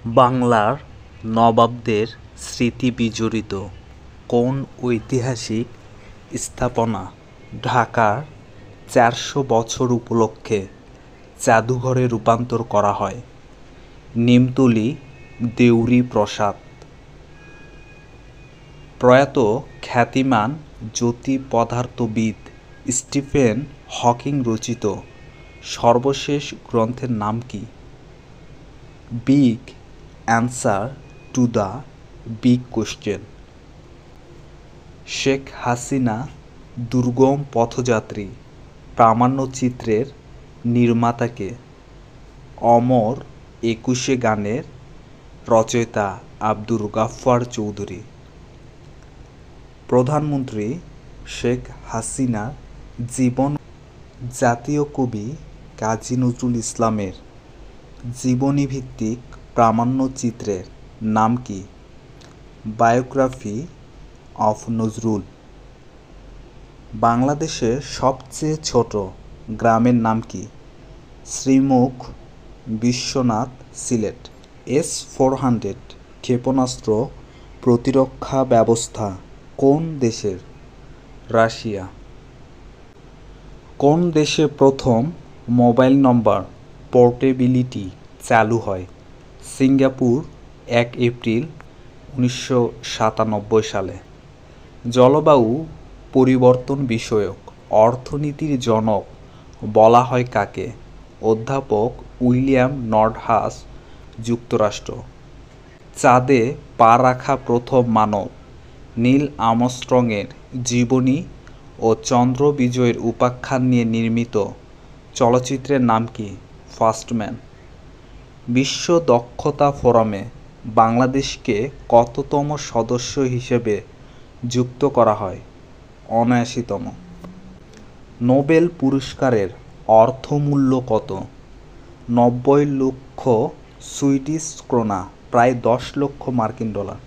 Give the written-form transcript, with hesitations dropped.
বাংলার নবাবদের স্মৃতি বিজড়িত কোন ঐতিহাসিক স্থাপনা ঢাকার ৪০০ বছর উপলক্ষে জাদুঘরে রূপান্তর করা হয়? নিমতলী দেউড়ি প্রাসাদ। প্রয়াত খ্যাতিমান জ্যোতিপদার্থবিদ স্টিফেন হকিং রচিত সর্বশেষ গ্রন্থের নাম কী? Big answer to the big question. Sheikh Hasina দুর্গম পথযাত্রী প্রামাণ্যচিত্রের নির্মাতাকে? অমর একুশে গানের রচয়িতা আব্দুল গাফ্ফার চৌধুরী। প্রধানমন্ত্রী শেখ হাসিনার জীবন। জাতীয় কবি কাজী নজরুল ইসলামের জীবনীভিত্তিক প্রামাণ্যচিত্রের নাম কী? Biography of Nazrul. বাংলাদেশের সবচেয়ে ছোট গ্রামের নাম কী? শ্রীমুখ, বিশ্বনাথ, সিলেট। S-400 ক্ষেপণাস্ত্র প্রতিরক্ষা ব্যবস্থা কোন দেশের? রাশিয়া। কোন দেশে প্রথম মোবাইল নম্বর পোর্টেবিলিটি চালু হয়? সিঙ্গাপুর, ১ এপ্রিল ১৯৯৭ সালে। জলবায়ু পরিবর্তন বিষয়ক অর্থনীতির জনক বলা হয় কাকে? অধ্যাপক উইলিয়াম নর্ডহাস, যুক্তরাষ্ট্র। চাঁদে পা রাখা প্রথম মানব নীল আর্মস্ট্রংয়ের জীবনী ও চন্দ্র বিজয়ের উপাখ্যান নিয়ে নির্মিত চলচ্চিত্রের নাম কী? ফার্স্টম্যান। বিশ্ব দক্ষতা ফোরামে বাংলাদেশকে কততম সদস্য হিসেবে যুক্ত করা হয়? ৭৯তম। নোবেল পুরস্কারের অর্থমূল্য কত? ৯০ লক্ষ সুইডিশ ক্রোনা, প্রায় ১০ লক্ষ মার্কিন ডলার।